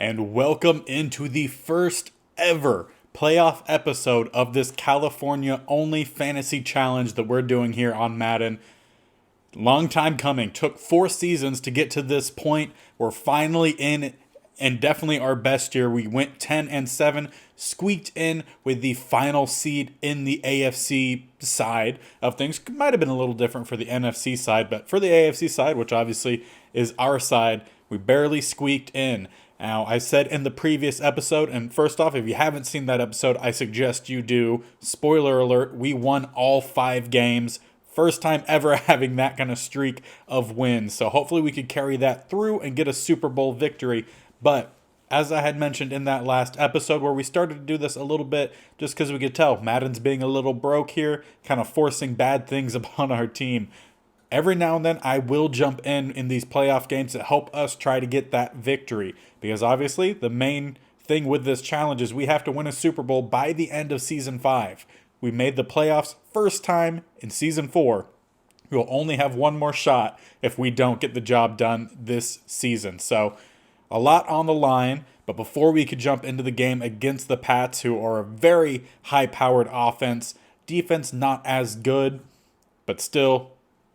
and welcome into the first ever playoff episode of this California only fantasy challenge that we're doing here on Madden. Long time coming. Took 4 seasons to get to this point. We're finally in, and definitely our best year. We went 10-7, squeaked in with the final seed in the AFC side of things. Might have been a little different for the NFC side, but for the AFC side, which obviously is our side, we barely squeaked in. Now, I said in the previous episode, and first off, if you haven't seen that episode, I suggest you do. Spoiler alert, we won all 5 games. First time ever having that kind of streak of wins. So hopefully we could carry that through and get a Super Bowl victory. But as I had mentioned in that last episode where we started to do this a little bit just because we could tell Madden's being a little broke here, kind of forcing bad things upon our team. Every now and then I will jump in these playoff games to help us try to get that victory. Because obviously the main thing with this challenge is we have to win a Super Bowl by the end of Season 5. We made the playoffs first time in Season 4. We'll only have one more shot if we don't get the job done this season. So a lot on the line. But before we could jump into the game against the Pats, who are a very high-powered offense, defense not as good, but still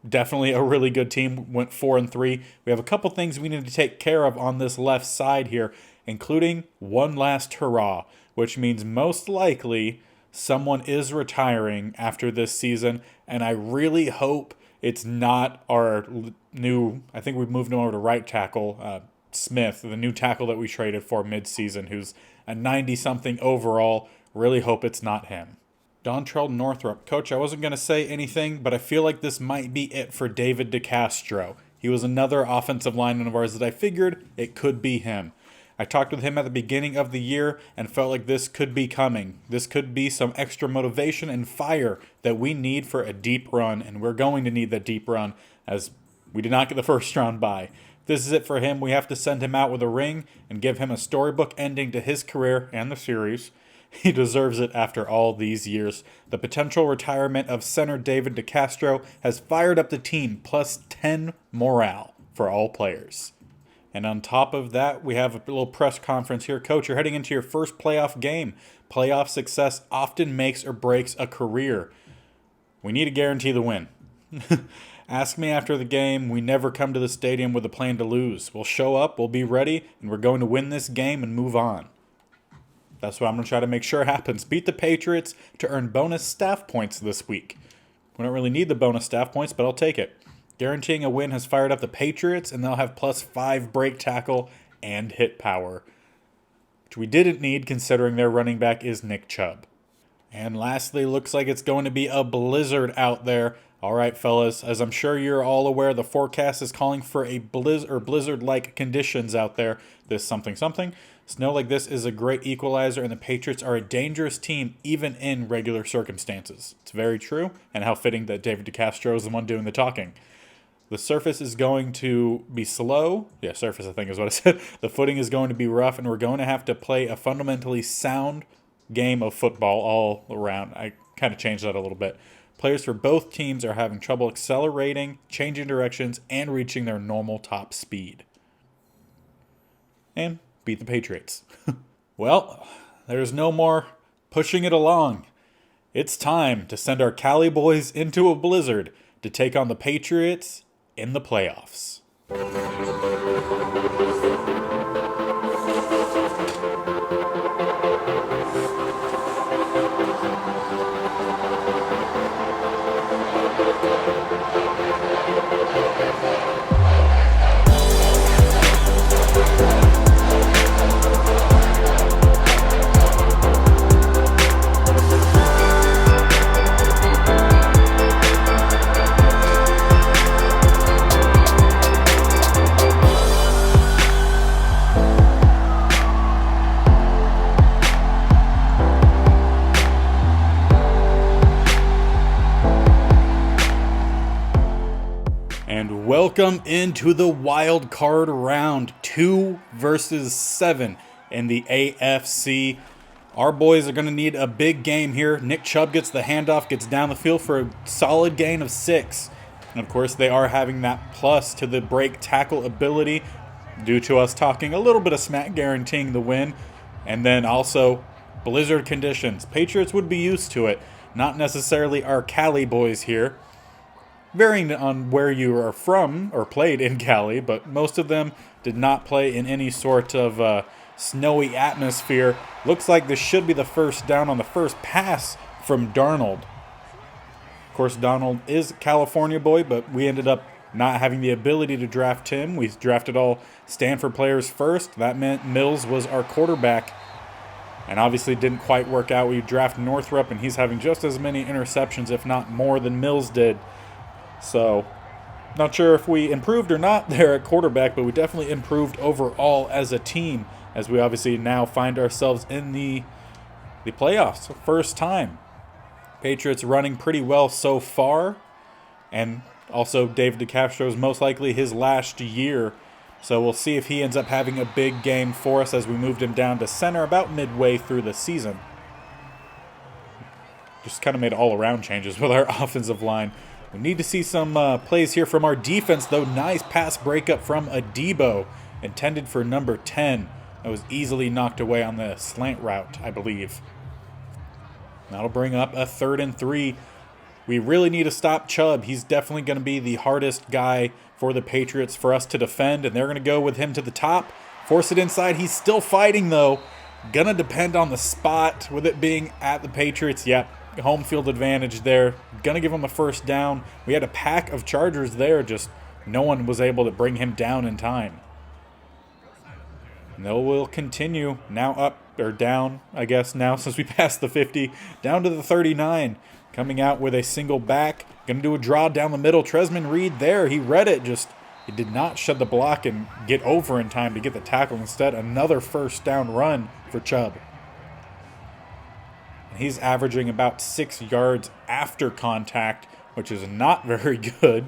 definitely a really good team. Went 4-3. We have a couple things we need to take care of on this left side here, including one last hurrah, which means most likely someone is retiring after this season, and I really hope it's not our new, I think we've moved him over to right tackle, Smith, the new tackle that we traded for mid-season, who's a 90-something overall. Really hope it's not him. Dontrell Northrup. Coach, I wasn't going to say anything, but I feel like this might be it for David DeCastro. He was another offensive lineman of ours that I figured it could be him. I talked with him at the beginning of the year and felt like this could be coming. This could be some extra motivation and fire that we need for a deep run, and we're going to need that deep run as we did not get the first round bye. If this is it for him, we have to send him out with a ring and give him a storybook ending to his career and the series. He deserves it after all these years. The potential retirement of center David DeCastro has fired up the team, plus 10 morale for all players. And on top of that, we have a little press conference here. Coach, you're heading into your first playoff game. Playoff success often makes or breaks a career. We need to guarantee the win. Ask me after the game. We never come to the stadium with a plan to lose. We'll show up, we'll be ready, and we're going to win this game and move on. That's what I'm going to try to make sure happens. Beat the Patriots to earn bonus staff points this week. We don't really need the bonus staff points, but I'll take it. Guaranteeing a win has fired up the Patriots, and they'll have plus 5 break tackle and hit power, which we didn't need considering their running back is Nick Chubb. And lastly, looks like it's going to be a blizzard out there. All right, fellas, as I'm sure you're all aware, the forecast is calling for a blizzard-like conditions out there. This something. Snow like this is a great equalizer, and the Patriots are a dangerous team even in regular circumstances. It's very true, and how fitting that David DeCastro is the one doing the talking. The surface is going to be slow. Yeah, surface, I think is what I said. The footing is going to be rough, and we're going to have to play a fundamentally sound game of football all around. I kind of changed that a little bit. Players for both teams are having trouble accelerating, changing directions, and reaching their normal top speed. And beat the Patriots. Well, there's no more pushing it along. It's time to send our Cali boys into a blizzard to take on the Patriots in the playoffs. Welcome into the wild card round 2 versus 7 in the AFC. Our boys are going to need a big game here. Nick Chubb gets the handoff, gets down the field for a solid gain of 6. And of course, they are having that plus to the break tackle ability. due to us talking a little bit of smack guaranteeing the win, and then also blizzard conditions. Patriots would be used to it, not necessarily our Cali boys here. Varying on where you are from or played in Cali, but most of them did not play in any sort of snowy atmosphere. Looks like this should be the first down on the first pass from Darnold. Of course, Donald is a California boy, but we ended up not having the ability to draft him. We drafted all Stanford players first. That meant Mills was our quarterback, and obviously didn't quite work out. We drafted Northrup, and he's having just as many interceptions, if not more, than Mills did. So, not sure if we improved or not there at quarterback, but we definitely improved overall as a team, as we obviously now find ourselves in the playoffs. First time. Patriots running pretty well so far, and also David DeCastro is most likely his last year. So we'll see if he ends up having a big game for us as we moved him down to center about midway through the season. Just kind of made all-around changes with our offensive line. We need to see some plays here from our defense, though. Nice pass breakup from Adebo, intended for number 10. That was easily knocked away on the slant route, I believe. That'll bring up a 3rd and 3. We really need to stop Chubb. He's definitely going to be the hardest guy for the Patriots for us to defend, and they're going to go with him to the top. Force it inside. He's still fighting, though. Gonna depend on the spot with it being at the Patriots. Yep. Home field advantage there. Gonna give him a first down. We had a pack of Chargers there, just no one was able to bring him down in time. And they will continue now up or down, I guess now since we passed the 50, down to the 39. Coming out with a single back. Gonna do a draw down the middle. Tresman Reed there. He read it, just he did not shed the block and get over in time to get the tackle. Instead, another first down run for Chubb. He's averaging about 6 yards after contact, which is not very good.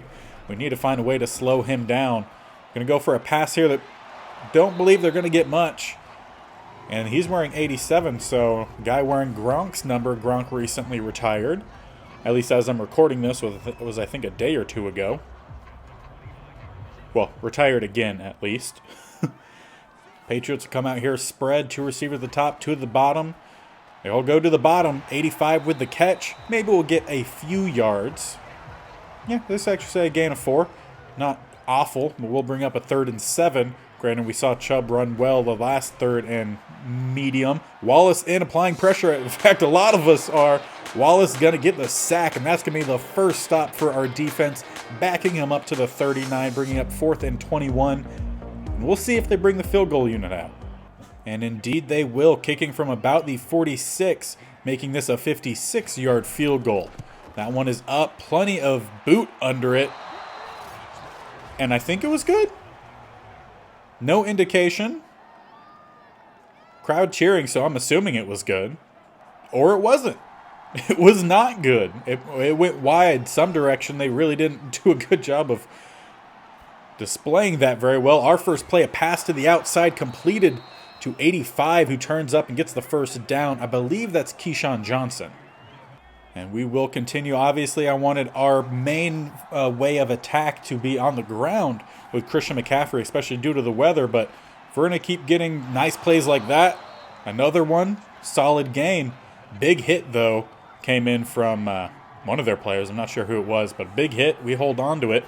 We need to find a way to slow him down. Going to go for a pass here that don't believe they're going to get much. And he's wearing 87, so guy wearing Gronk's number. Gronk recently retired. At least as I'm recording this, it was I think a day or two ago. Well, retired again at least. Patriots come out here, spread, 2 receivers at the top, 2 at the bottom. They all go to the bottom, 85 with the catch. Maybe we'll get a few yards. Yeah, this actually say a gain of 4. Not awful, but we'll bring up a 3rd and 7. Granted, we saw Chubb run well the last 3rd and medium. Wallace in, applying pressure. In fact, a lot of us are. Wallace going to get the sack, and that's going to be the first stop for our defense, backing him up to the 39, bringing up 4th and 21. And we'll see if they bring the field goal unit out. And indeed they will, kicking from about the 46, making this a 56-yard field goal. That one is up, plenty of boot under it, and I think it was good. No indication. Crowd cheering, so I'm assuming it was good. Or it wasn't. It was not good. It went wide some direction. They really didn't do a good job of displaying that very well. Our first play, a pass to the outside, completed to 85, who turns up and gets the first down. I believe that's Keyshawn Johnson. And we will continue. Obviously, I wanted our main way of attack to be on the ground with Christian McCaffrey, especially due to the weather. But if we're going to keep getting nice plays like that, another one, solid gain. Big hit, though, came in from one of their players. I'm not sure who it was, but big hit. We hold on to it.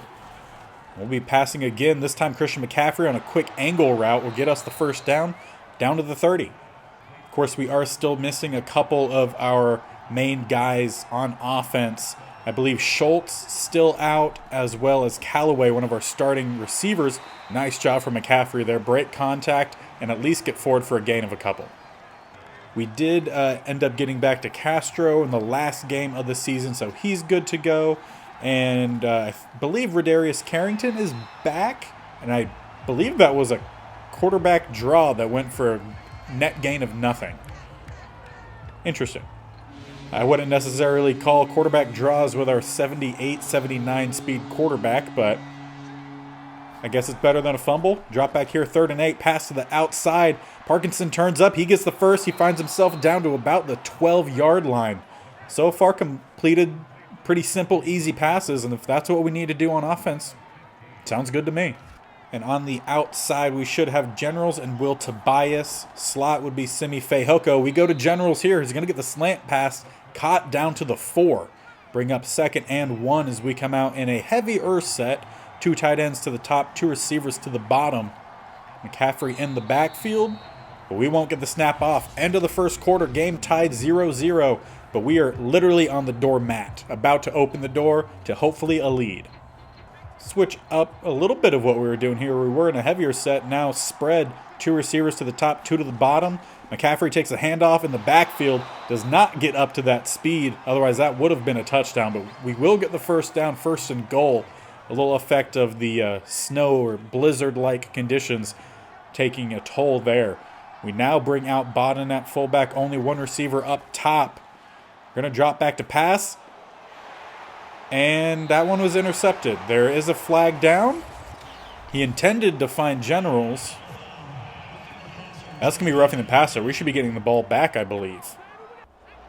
We'll be passing again. This time, Christian McCaffrey on a quick angle route will get us the first down to the 30. Of course, we are still missing a couple of our main guys on offense. I believe Schultz still out, as well as Callaway, one of our starting receivers. Nice job for McCaffrey there. Break contact and at least get forward for a gain of a couple. We did end up getting back to Castro in the last game of the season, so he's good to go. And I believe Radarius Carrington is back, and I believe that was a quarterback draw that went for a net gain of nothing. Interesting. I wouldn't necessarily call quarterback draws with our 78, 79 speed quarterback, but I guess it's better than a fumble. Drop back here, 3rd and 8, pass to the outside. Parkinson turns up. He gets the first. He finds himself down to about the 12-yard line. So far completed pretty simple, easy passes, and if that's what we need to do on offense, sounds good to me. And on the outside, we should have Generals and Will Tobias. Slot would be Simi Fehoko. We go to Generals here. He's going to get the slant pass caught down to the 4. Bring up 2nd and 1 as we come out in a heavier set. 2 tight ends to the top, 2 receivers to the bottom. McCaffrey in the backfield, but we won't get the snap off. End of the first quarter, game tied 0-0, but we are literally on the doormat, about to open the door to hopefully a lead. Switch up a little bit of what we were doing here. We were in a heavier set, now spread. 2 receivers to the top, 2 to the bottom. McCaffrey takes a handoff in the backfield, does not get up to that speed. Otherwise, that would have been a touchdown, but we will get the first down, 1st and goal. A little effect of the snow or blizzard-like conditions taking a toll there. We now bring out Bodden at fullback, only 1 receiver up top. We're going to drop back to pass. And that one was intercepted. There is a flag down. He intended to find Generals. That's going to be roughing the passer. We should be getting the ball back, I believe.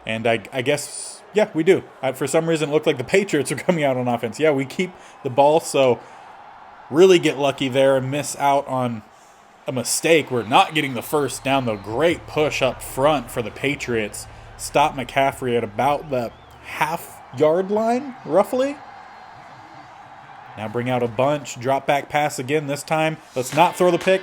And I guess, yeah, we do. For some reason, it looked like the Patriots are coming out on offense. Yeah, we keep the ball, so really get lucky there and miss out on a mistake. We're not getting the first down, though. Great push up front for the Patriots. Stop McCaffrey at about the half-yard line, roughly. Now bring out a bunch. Drop back pass again this time. Let's not throw the pick.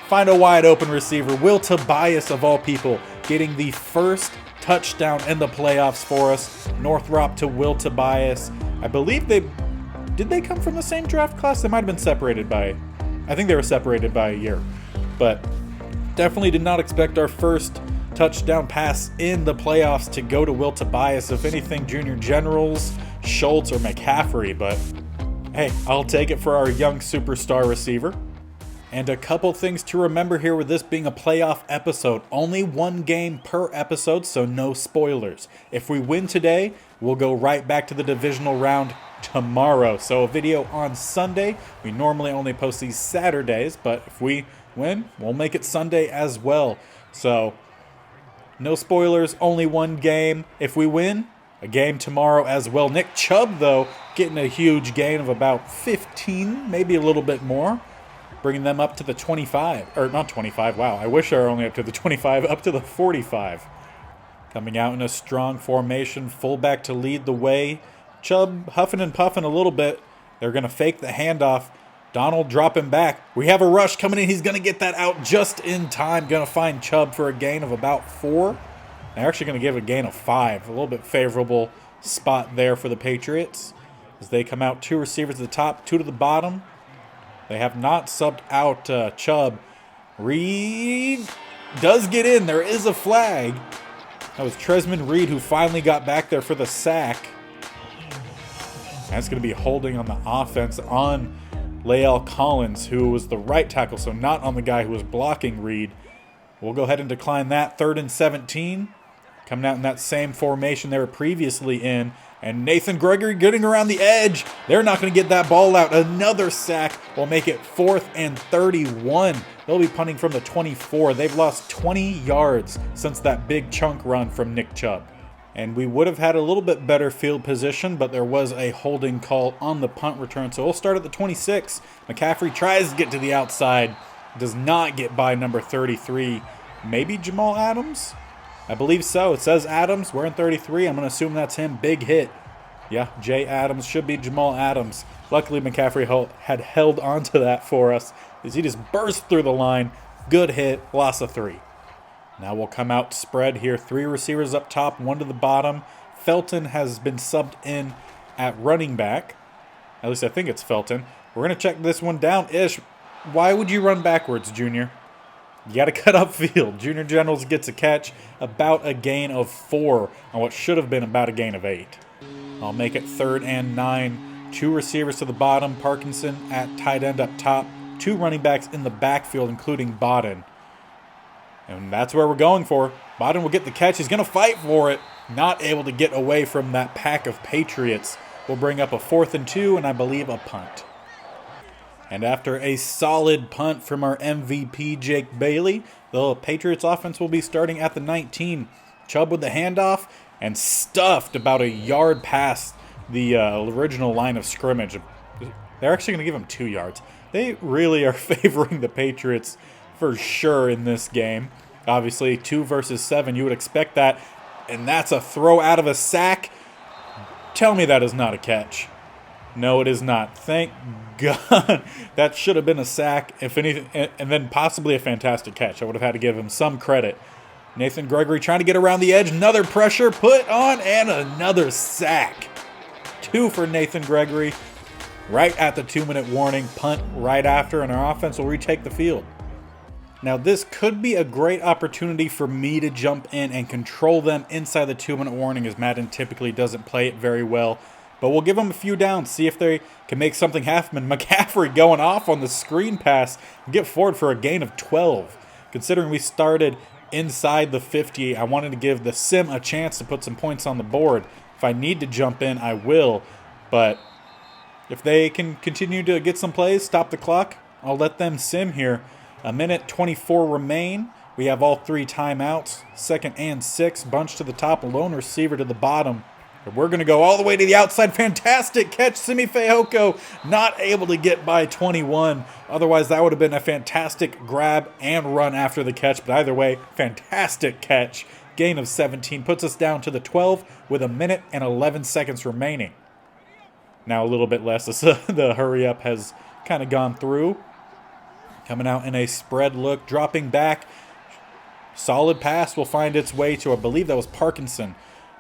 Find a wide open receiver. Will Tobias, of all people, getting the first touchdown in the playoffs for us. Northrop to Will Tobias. I believe did they come from the same draft class? They might have been separated by, I think they were separated by a year. But definitely did not expect our first touchdown pass in the playoffs to go to Will Tobias. If anything, Junior Generals, Schultz, or McCaffrey. But hey, I'll take it for our young superstar receiver. And a couple things to remember here with this being a playoff episode. Only 1 game per episode, so no spoilers. If we win today, we'll go right back to the divisional round tomorrow. So a video on Sunday. We normally only post these Saturdays, but if we win, we'll make it Sunday as well. So no spoilers, only 1 game. If we win, a game tomorrow as well. Nick Chubb, though, getting a huge gain of about 15, maybe a little bit more. Bringing them up to the 25, or not 25, wow, I wish I were only up to the 25, up to the 45. Coming out in a strong formation, fullback to lead the way. Chubb huffing and puffing a little bit. They're going to fake the handoff. Donald dropping back. We have a rush coming in. He's going to get that out just in time. Going to find Chubb for a gain of about 4. They're actually going to give a gain of 5. A little bit favorable spot there for the Patriots. As they come out, 2 receivers to the top, 2 to the bottom. They have not subbed out Chubb. Reed does get in. There is a flag. That was Tresman Reed who finally got back there for the sack. That's going to be holding on the offense on Lael Collins, who was the right tackle, so not on the guy who was blocking Reed. We'll go ahead and decline that. 3rd and 17. Coming out in that same formation they were previously in. And Nathan Gregory getting around the edge. They're not going to get that ball out. Another sack will make it 4th and 31. They'll be punting from the 24. They've lost 20 yards since that big chunk run from Nick Chubb. And we would have had a little bit better field position, but there was a holding call on the punt return. So we'll start at the 26. McCaffrey tries to get to the outside. Does not get by number 33. Maybe Jamal Adams? I believe so. It says Adams wearing 33. I'm going to assume that's him. Big hit. Yeah, Jay Adams should be Jamal Adams. Luckily, McCaffrey had held onto that for us as he just burst through the line. Good hit. Loss of 3. Now we'll come out spread here. 3 receivers up top, 1 to the bottom. Felton has been subbed in at running back. At least I think it's Felton. We're going to check this one down. Ish, why would you run backwards, Junior? You got to cut upfield. Junior Generals gets a catch, about a gain of 4 on what should have been about a gain of 8. I'll make it 3rd and 9. 2 receivers to the bottom. Parkinson at tight end up top. 2 running backs in the backfield, including Bodden. And that's where we're going for. Bodden will get the catch. He's going to fight for it. Not able to get away from that pack of Patriots. We'll bring up a 4th and 2, and I believe a punt. And after a solid punt from our MVP, Jake Bailey, the Patriots offense will be starting at the 19. Chubb with the handoff and stuffed about a yard past the original line of scrimmage. They're actually going to give him 2 yards. They really are favoring the Patriots for sure in this game. Obviously, 2 versus 7, you would expect that. And that's a throw out of a sack. Tell me that is not a catch. No, it is not. Thank God. That should have been a sack, if anything, and then possibly a fantastic catch. I would have had to give him some credit. Nathan Gregory trying to get around the edge. Another pressure put on and another sack. 2 for Nathan Gregory. Right at the 2-minute warning. Punt right after, and our offense will retake the field. Now, this could be a great opportunity for me to jump in and control them inside the 2-minute warning, as Madden typically doesn't play it very well. But we'll give them a few downs, see if they can make something happen. McCaffrey going off on the screen pass. Get forward for a gain of 12. Considering we started inside the 50, I wanted to give the sim a chance to put some points on the board. If I need to jump in, I will. But if they can continue to get some plays, stop the clock, I'll let them sim here. 1:24 remain. We have all 3 timeouts. 2nd and 6. Bunch to the top. Lone receiver to the bottom. But we're going to go all the way to the outside. Fantastic catch. Simi Fehoko not able to get by 21. Otherwise, that would have been a fantastic grab and run after the catch. But either way, fantastic catch. Gain of 17 puts us down to the 12 with 1:11 seconds remaining. Now a little bit less. The hurry up has kind of gone through. Coming out in a spread look, dropping back. Solid pass will find its way to, I believe that was Parkinson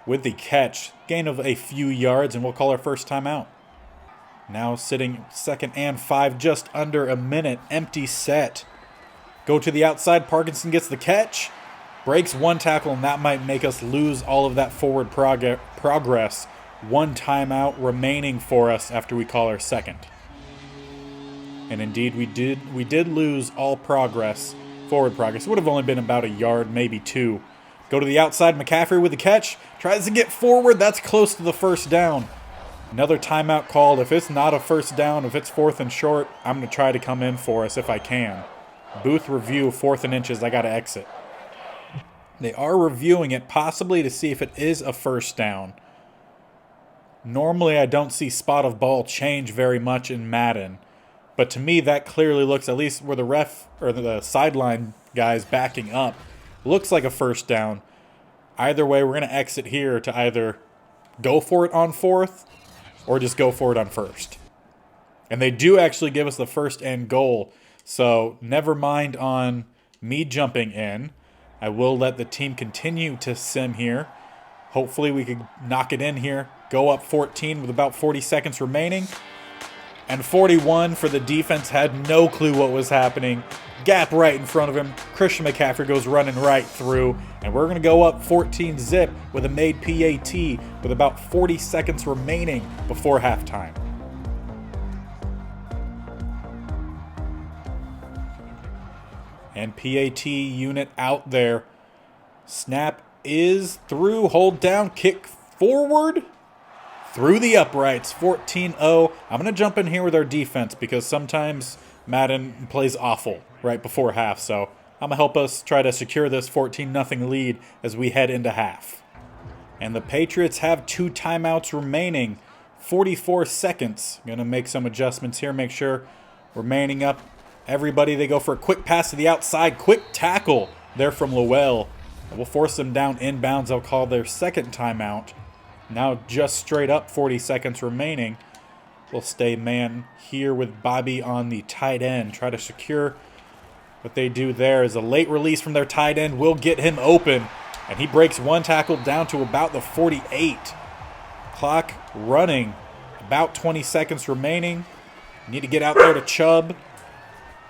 with the catch. Gain of a few yards, and we'll call our first timeout. Now sitting 2nd and 5, just under a minute. Empty set. Go to the outside. Parkinson gets the catch. Breaks 1 tackle, and that might make us lose all of that forward progress. 1 timeout remaining for us after we call our second. And indeed, we did lose all progress, forward progress. It would have only been about a yard, maybe 2. Go to the outside, McCaffrey with the catch. Tries to get forward, that's close to the first down. Another timeout called. If it's not a first down, if it's 4th and short, I'm going to try to come in for us if I can. Booth review, 4th and inches, I got to exit. They are reviewing it, possibly to see if it is a first down. Normally, I don't see spot of ball change very much in Madden. But to me, that clearly looks, at least where the ref or the sideline guys backing up, looks like a first down. Either way, we're going to exit here to either go for it on 4th or just go for it on 1st. And they do actually give us the 1st and goal. So never mind on me jumping in. I will let the team continue to sim here. Hopefully we could knock it in here. Go up 14 with about 40 seconds remaining. And 41 for the defense, had no clue what was happening. Gap right in front of him. Christian McCaffrey goes running right through. And we're going to go up 14 zip with a made PAT with about 40 seconds remaining before halftime. And PAT unit out there. Snap is through. Hold down. Kick forward. Through the uprights, 14-0. I'm going to jump in here with our defense because sometimes Madden plays awful right before half. So I'm going to help us try to secure this 14-0 lead as we head into half. And the Patriots have 2 timeouts remaining. 44 seconds. Going to make some adjustments here. Make sure we're manning up everybody. They go for a quick pass to the outside. Quick tackle there from Lowell. We'll force them down inbounds. I'll call their second timeout. Now just straight up 40 seconds remaining. We'll stay man here with Bobby on the tight end. Try to secure what they do there is a late release from their tight end. Will get him open. And he breaks 1 tackle down to about the 48. Clock running. About 20 seconds remaining. Need to get out there to Chubb.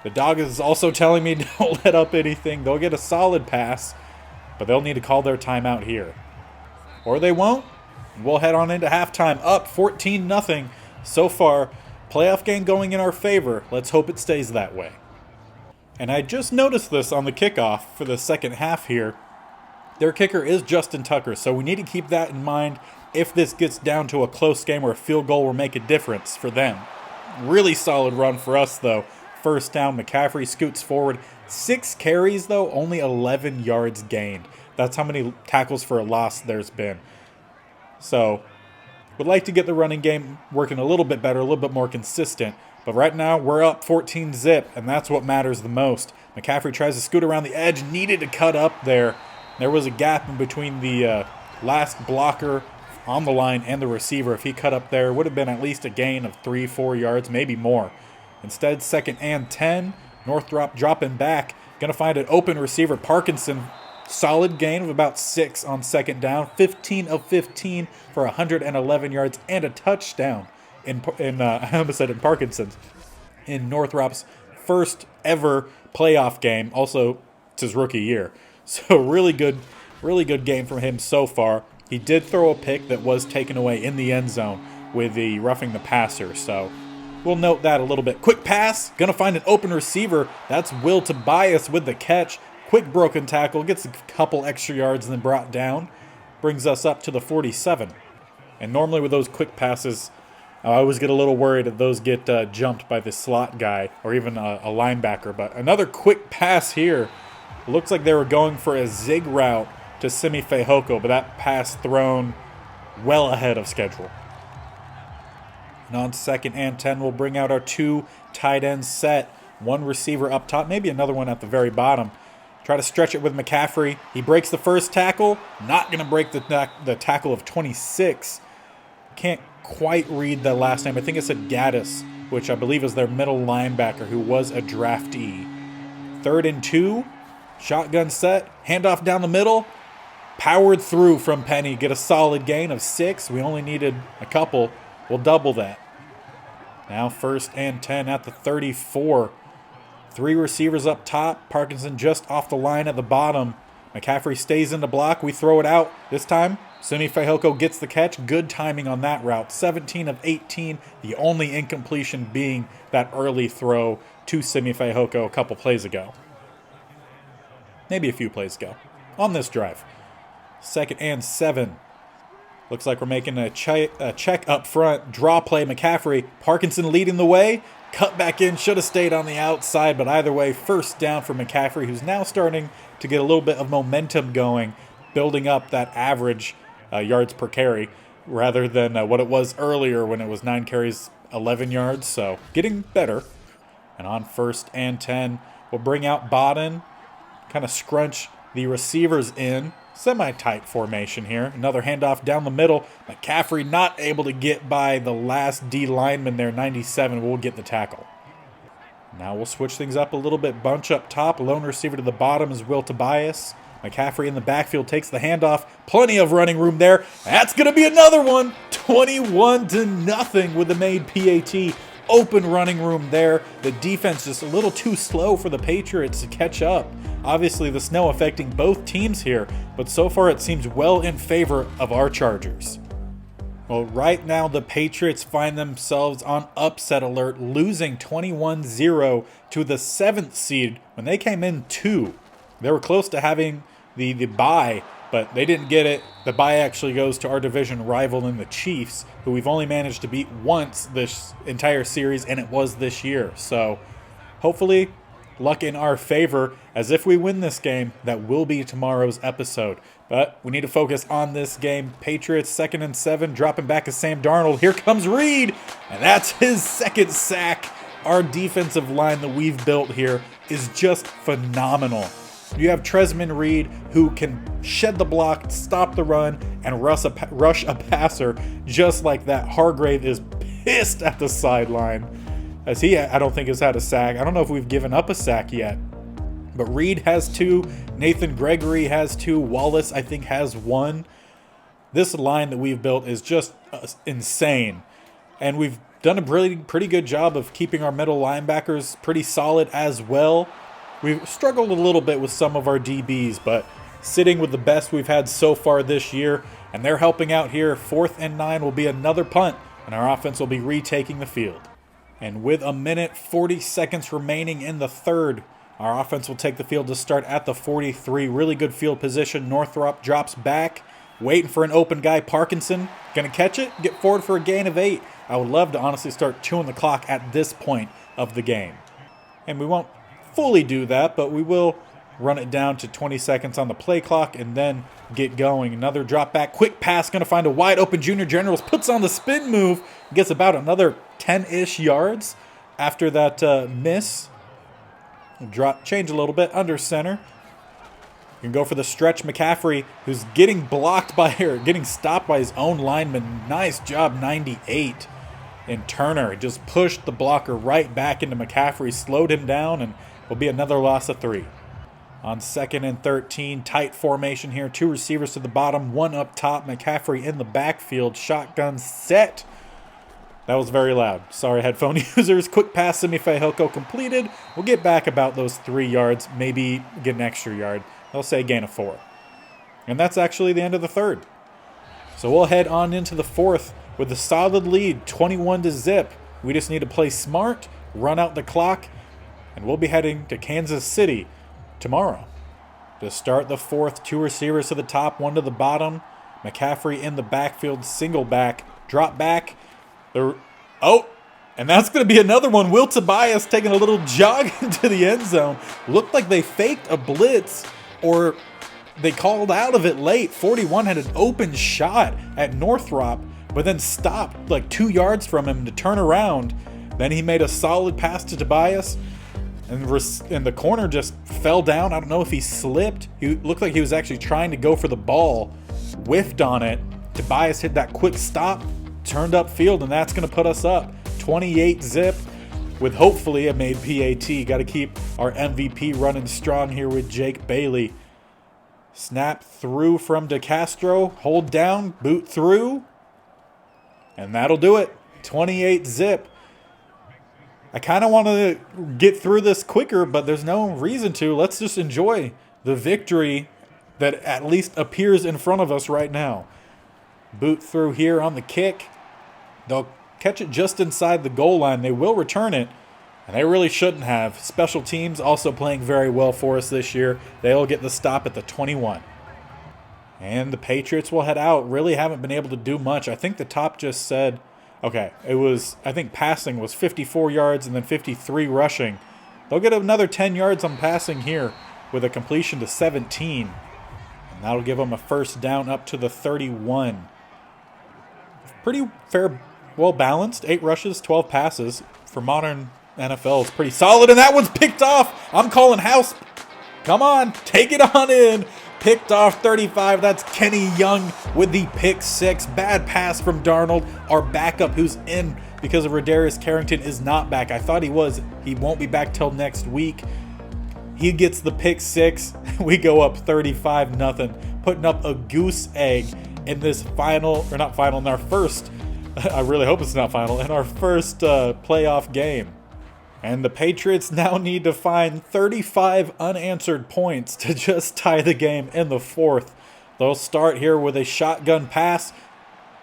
The dog is also telling me don't let up anything. They'll get a solid pass. But they'll need to call their timeout here. Or they won't. We'll head on into halftime, up 14-0 so far. Playoff game going in our favor. Let's hope it stays that way. And I just noticed this on the kickoff for the second half here. Their kicker is Justin Tucker, so we need to keep that in mind if this gets down to a close game where a field goal will make a difference for them. Really solid run for us, though. First down, McCaffrey scoots forward. 6 carries, though, only 11 yards gained. That's how many tackles for a loss there's been. So, would like to get the running game working a little bit better, a little bit more consistent. But right now, we're up 14-zip, and that's what matters the most. McCaffrey tries to scoot around the edge, needed to cut up there. There was a gap in between the last blocker on the line and the receiver. If he cut up there, it would have been at least a gain of 3-4 yards, maybe more. Instead, 2nd and 10. Northrop dropping back. Going to find an open receiver. Parkinson, solid gain of about 6 on 2nd down. 15 of 15 for 111 yards and a touchdown I almost said in Parkinson's. In Northrop's first ever playoff game. Also, it's his rookie year. So really good game from him so far. He did throw a pick that was taken away in the end zone with the roughing the passer. So we'll note that a little bit. Quick pass. Going to find an open receiver. That's Will Tobias with the catch. Quick broken tackle. Gets a couple extra yards and then brought down. Brings us up to the 47. And normally with those quick passes, I always get a little worried if those get jumped by the slot guy or even a linebacker. But another quick pass here. Looks like they were going for a zig route to Simi Fehoko, but that pass thrown well ahead of schedule. And on 2nd and 10, we'll bring out our 2 tight end set. 1 receiver up top, maybe another one at the very bottom. Try to stretch it with McCaffrey. He breaks the first tackle. Not going to break the tackle of 26. Can't quite read the last name. I think it said Gaddis, which I believe is their middle linebacker who was a draftee. 3rd and 2. Shotgun set. Handoff down the middle. Powered through from Penny. Get a solid gain of 6. We only needed a couple. We'll double that. Now 1st and 10 at the 34. 3 receivers up top. Parkinson just off the line at the bottom. McCaffrey stays in the block. We throw it out. This time, Simi Fehoko gets the catch. Good timing on that route. 17 of 18. The only incompletion being that early throw to Simi Fehoko a couple plays ago. Maybe a few plays ago. On this drive. 2nd and 7. Looks like we're making a check up front. Draw play, McCaffrey. Parkinson leading the way. Cut back in. Should have stayed on the outside. But either way, first down for McCaffrey, who's now starting to get a little bit of momentum going. Building up that average yards per carry. Rather than what it was earlier when it was 9 carries, 11 yards. So getting better. And on 1st and 10, we'll bring out Bodden. Kind of scrunch the receivers in. Semi-tight formation here. Another handoff down the middle. McCaffrey not able to get by the last D lineman there. 97 will get the tackle. Now we'll switch things up a little bit. Bunch up top. Lone receiver to the bottom is Will Tobias. McCaffrey in the backfield takes the handoff. Plenty of running room there. That's going to be another one. 21-0 with the made PAT. Open running room there. The defense just a little too slow for the Patriots to catch up. Obviously, the snow affecting both teams here, but so far it seems well in favor of our Chargers. Well, right now the Patriots find themselves on upset alert, losing 21-0 to the 7th seed when they came in 2. They were close to having the bye, but they didn't get it. The bye actually goes to our division rival in the Chiefs, who we've only managed to beat once this entire series, and it was this year. So hopefully luck in our favor, as if we win this game, that will be tomorrow's episode. But we need to focus on this game. Patriots 2nd and 7, dropping back to Sam Darnold. Here comes Reed, and that's his 2nd sack. Our defensive line that we've built here is just phenomenal. You have Tresman Reed, who can shed the block, stop the run, and rush a passer just like that. Hargrave is pissed at the sideline, as he, I don't think, has had a sack. I don't know if we've given up a sack yet. But Reed has 2. Nathan Gregory has 2. Wallace, I think, has 1. This line that we've built is just insane. And we've done a pretty good job of keeping our middle linebackers pretty solid as well. We've struggled a little bit with some of our DBs, but sitting with the best we've had so far this year, and they're helping out here. 4th and 9 will be another punt, and our offense will be retaking the field. And with a minute 40 seconds remaining in the 3rd, our offense will take the field to start at the 43. Really good field position. Northrop drops back, waiting for an open guy. Parkinson going to catch it, get forward for a gain of 8. I would love to honestly start chewing the clock at this point of the game. And we won't fully do that, but we will run it down to 20 seconds on the play clock and then get going. Another drop back, quick pass, going to find a wide open Junior Generals, puts on the spin move, gets about another 10-ish yards. after that miss. Change a little bit under center. You can go for the stretch McCaffrey, who's getting getting stopped by his own lineman. Nice job, 98. And Turner just pushed the blocker right back into McCaffrey, slowed him down, and will be another loss of 3. On 2nd and 13, tight formation here. 2 receivers to the bottom, 1 up top. McCaffrey in the backfield, shotgun set. That was very loud. Sorry, headphone users. Quick pass, Semifehoko completed. We'll get back about those 3 yards, maybe get an extra yard. They'll say gain of 4. And that's actually the end of the 3rd. So we'll head on into the 4th with a solid lead, 21-0. We just need to play smart, run out the clock, and we'll be heading to Kansas City tomorrow. To start the 4th, 2 receivers to the top, 1 to the bottom. McCaffrey in the backfield, single back, drop back. And that's going to be another one. Will Tobias taking a little jog into the end zone. Looked like they faked a blitz, or they called out of it late. 41 had an open shot at Northrop, but then stopped like 2 yards from him to turn around. Then he made a solid pass to Tobias, and the corner just fell down. I don't know if he slipped. He looked like he was actually trying to go for the ball, whiffed on it. Tobias hit that quick stop, turned upfield, and that's going to put us up 28-0 with hopefully a made PAT. Got to keep our MVP running strong here with Jake Bailey. Snap through from DeCastro. Hold down, boot through. And that'll do it. 28-0. I kind of want to get through this quicker, but there's no reason to. Let's just enjoy the victory that at least appears in front of us right now. Boot through here on the kick. They'll catch it just inside the goal line. They will return it, and they really shouldn't have. Special teams also playing very well for us this year. They'll get the stop at the 21. And the Patriots will head out. Really haven't been able to do much. I think the top just said, okay, I think passing was 54 yards and then 53 rushing. They'll get another 10 yards on passing here with a completion to 17. And that'll give them a first down up to the 31. Pretty fair, well balanced. 8 rushes, 12 passes. For modern NFL, it's pretty solid, and that one's picked off. I'm calling house. Come on, take it on in. Picked off 35. That's Kenny Young with the pick 6. Bad pass from Darnold. Our backup, who's in because of Rodarius Carrington, is not back. I thought he was. He won't be back till next week. He gets the pick 6. We go up 35-0, putting up a goose egg in this in our first, I really hope it's not final, in our first playoff game. And the Patriots now need to find 35 unanswered points to just tie the game in the 4th. They'll start here with a shotgun pass.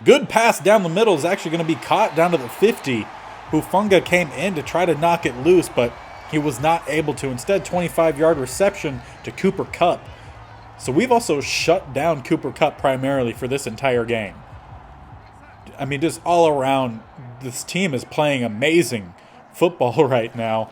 Good pass down the middle is actually going to be caught down to the 50. Hufanga came in to try to knock it loose, but he was not able to. Instead, 25-yard reception to Cooper Kupp. So we've also shut down Cooper Kupp primarily for this entire game. I mean, just all around, this team is playing amazing football right now.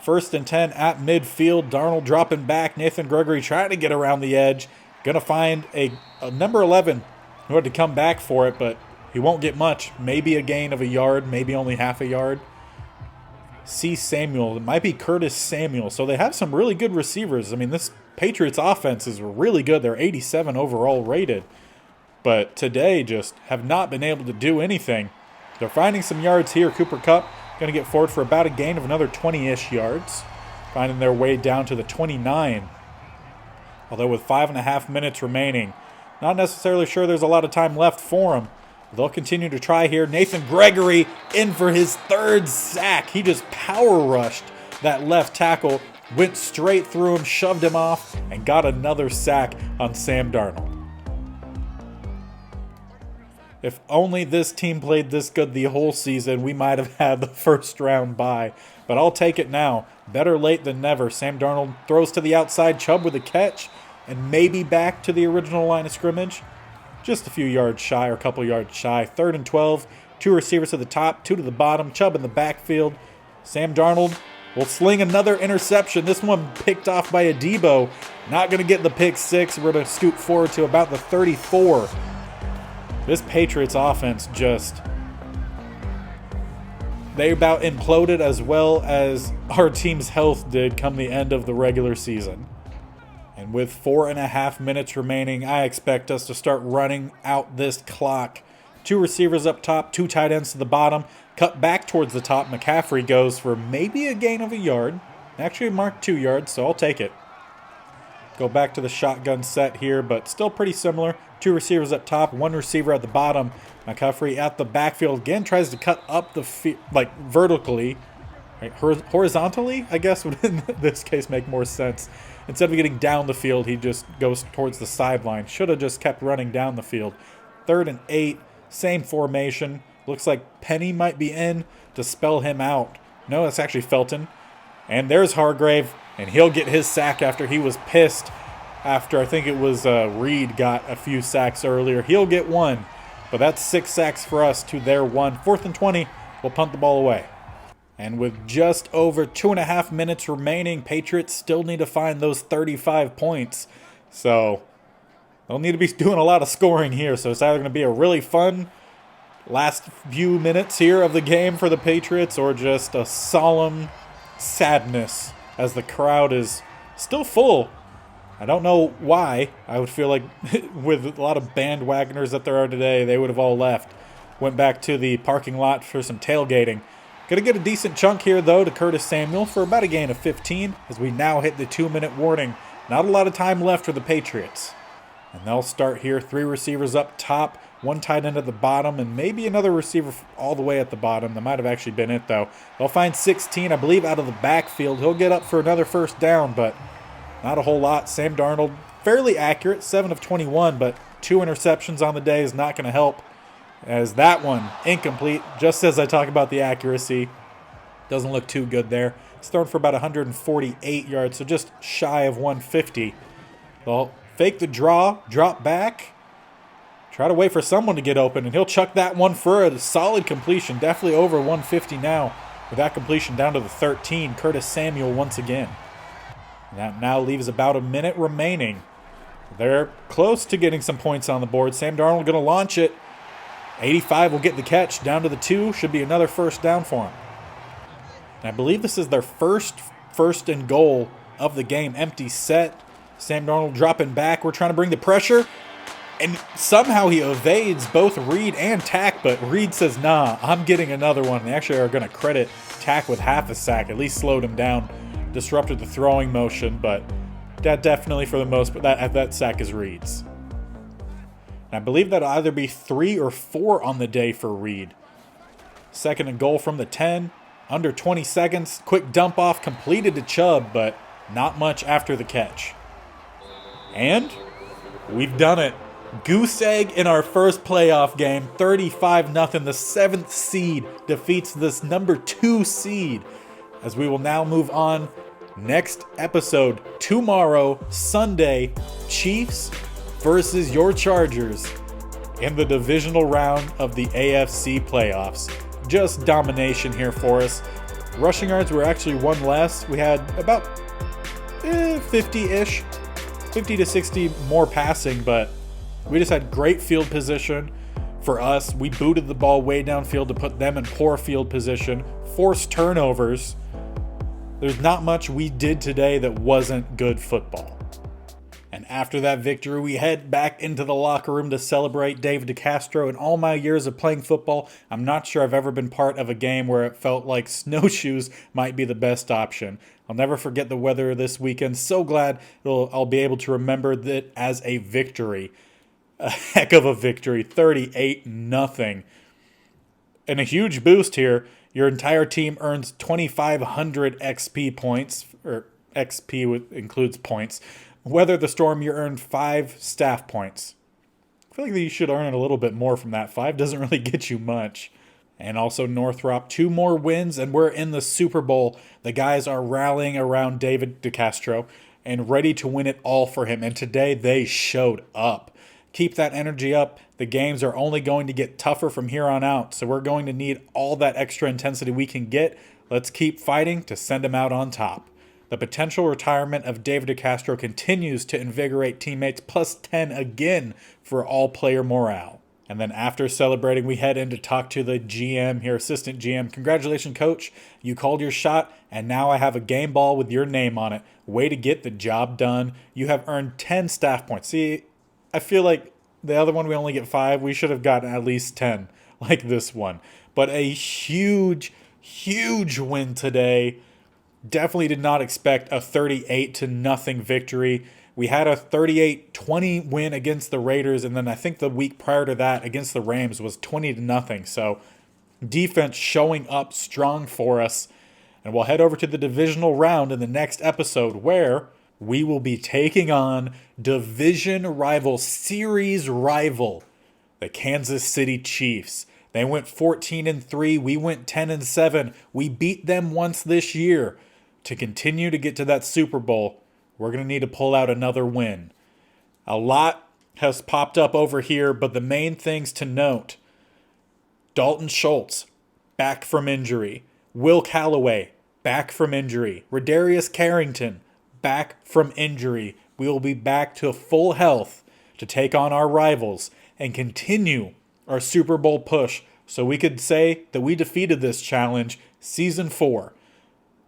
1st and 10 at midfield. Darnold dropping back. Nathan Gregory trying to get around the edge. Going to find a number 11 who had to come back for it, but he won't get much. Maybe a gain of a yard, maybe only half a yard. C. Samuel. It might be Curtis Samuel. So they have some really good receivers. I mean, this Patriots offense is really good. They're 87 overall rated. But today just have not been able to do anything. They're finding some yards here. Cooper Kupp going to get forward for about a gain of another 20-ish yards. Finding their way down to the 29. Although with 5.5 minutes remaining, not necessarily sure there's a lot of time left for them. They'll continue to try here. Nathan Gregory in for his 3rd sack. He just power rushed that left tackle, went straight through him, shoved him off, and got another sack on Sam Darnold. If only this team played this good the whole season, we might have had the first round bye. But I'll take it now. Better late than never. Sam Darnold throws to the outside. Chubb with a catch. And maybe back to the original line of scrimmage. Just a few yards shy, or a couple yards shy. 3rd and 12. 2 receivers to the top, 2 to the bottom. Chubb in the backfield. Sam Darnold will sling another interception. This one picked off by Adebo. Not going to get the pick 6. We're going to scoot forward to about the 34. This Patriots offense they about imploded as well as our team's health did come the end of the regular season. And with 4.5 minutes remaining, I expect us to start running out this clock. 2 receivers up top, 2 tight ends to the bottom. Cut back towards the top. McCaffrey goes for maybe a gain of a yard. Actually marked 2 yards, so I'll take it. Go back to the shotgun set here, but still pretty similar. 2 receivers up top, 1 receiver at the bottom. McCaffrey at the backfield again tries to cut up the field, like vertically. Right? Horizontally, I guess, would in this case make more sense. Instead of getting down the field, he just goes towards the sideline. Should have just kept running down the field. 3rd and 8, same formation. Looks like Penny might be in to spell him out. No, that's actually Felton. And there's Hargrave, and he'll get his sack after he was pissed. After I think it was Reed got a few sacks earlier. He'll get 1, but that's 6 sacks for us to their 1. 4th and 20, we'll punt the ball away. And with just over 2.5 minutes remaining, Patriots still need to find those 35 points. So they'll need to be doing a lot of scoring here. So it's either going to be a really fun last few minutes here of the game for the Patriots or just a solemn sadness as the crowd is still full. I don't know why. I would feel like with a lot of bandwagoners that there are today, they would have all left. Went back to the parking lot for some tailgating. Going to get a decent chunk here, though, to Curtis Samuel for about a gain of 15 as we now hit the 2-minute warning. Not a lot of time left for the Patriots. And they'll start here. 3 receivers up top, 1 tight end at the bottom, and maybe another receiver all the way at the bottom. That might have actually been it, though. They'll find 16, I believe, out of the backfield. He'll get up for another first down, but not a whole lot. Sam Darnold, fairly accurate, 7 of 21, but 2 interceptions on the day is not going to help. As that one, incomplete, just as I talk about the accuracy. Doesn't look too good there. It's thrown for about 148 yards, so just shy of 150. They'll fake the draw, drop back, try to wait for someone to get open, and he'll chuck that one for a solid completion. Definitely over 150 now. With that completion down to the 13, Curtis Samuel once again. That now leaves about a minute remaining. They're close to getting some points on the board. Sam Darnold going to launch it. 85 will get the catch. Down to the 2. Should be another first down for him. And I believe this is their first and goal of the game. Empty set. Sam Darnold dropping back. We're trying to bring the pressure. And somehow he evades both Reed and Tack, but Reed says, nah, I'm getting another one. They actually are going to credit Tack with half a sack. At least slowed him down. Disrupted the throwing motion, but that definitely for the most part, that sack is Reed's. And I believe that'll either be 3 or 4 on the day for Reed. 2nd and goal from the 10. Under 20 seconds. Quick dump off completed to Chubb, but not much after the catch. And we've done it. Goose egg in our first playoff game. 35-0. The 7th seed defeats this number 2 seed. As we will now move on. Next episode tomorrow, Sunday, Chiefs versus your Chargers in the divisional round of the AFC playoffs. Just domination here for us. Rushing yards were actually 1 less. We had about 50-ish, 50 to 60 more passing, but we just had great field position for us. We booted the ball way downfield to put them in poor field position, forced turnovers. There's not much we did today that wasn't good football. And after that victory, we head back into the locker room to celebrate David DeCastro. In all my years of playing football, I'm not sure I've ever been part of a game where it felt like snowshoes might be the best option. I'll never forget the weather this weekend. So glad I'll be able to remember that as a victory. A heck of a victory, 38-0. And a huge boost here. Your entire team earns 2,500 XP points, or XP includes points. Weather the storm, you earned 5 staff points. I feel like you should earn a little bit more from that. 5 doesn't really get you much. And also Northrop, 2 more wins, and we're in the Super Bowl. The guys are rallying around David DeCastro and ready to win it all for him. And today they showed up. Keep that energy up. The games are only going to get tougher from here on out, so we're going to need all that extra intensity we can get. Let's keep fighting to send him out on top. The potential retirement of David DeCastro continues to invigorate teammates, plus 10 again for all player morale. And then after celebrating, we head in to talk to the GM here, assistant GM. Congratulations, coach. You called your shot, and now I have a game ball with your name on it. Way to get the job done. You have earned 10 staff points. See, I feel like the other one we only get 5. We should have gotten at least 10 like this one. But a huge, huge win today. Definitely did not expect a 38-0 victory. We had a 38-20 win against the Raiders, and then I think the week prior to that against the Rams was 20-0. So defense showing up strong for us. And we'll head over to the divisional round in the next episode where we will be taking on division rival, series rival, the Kansas City Chiefs. They went 14-3. We went 10-7. We beat them once this year. To continue to get to that Super Bowl, we're going to need to pull out another win. A lot has popped up over here, but the main things to note: Dalton Schultz, back from injury. Will Callaway, back from injury. Radarius Carrington, back from injury. We will be back to full health to take on our rivals and continue our Super Bowl push so we could say that we defeated this challenge Season 4.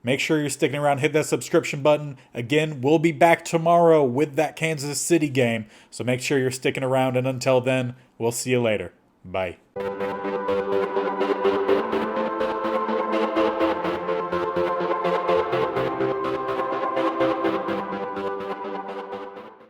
Make sure you're sticking around. Hit that subscription button. Again, we'll be back tomorrow with that Kansas City game. So make sure you're sticking around. And until then, we'll see you later. Bye.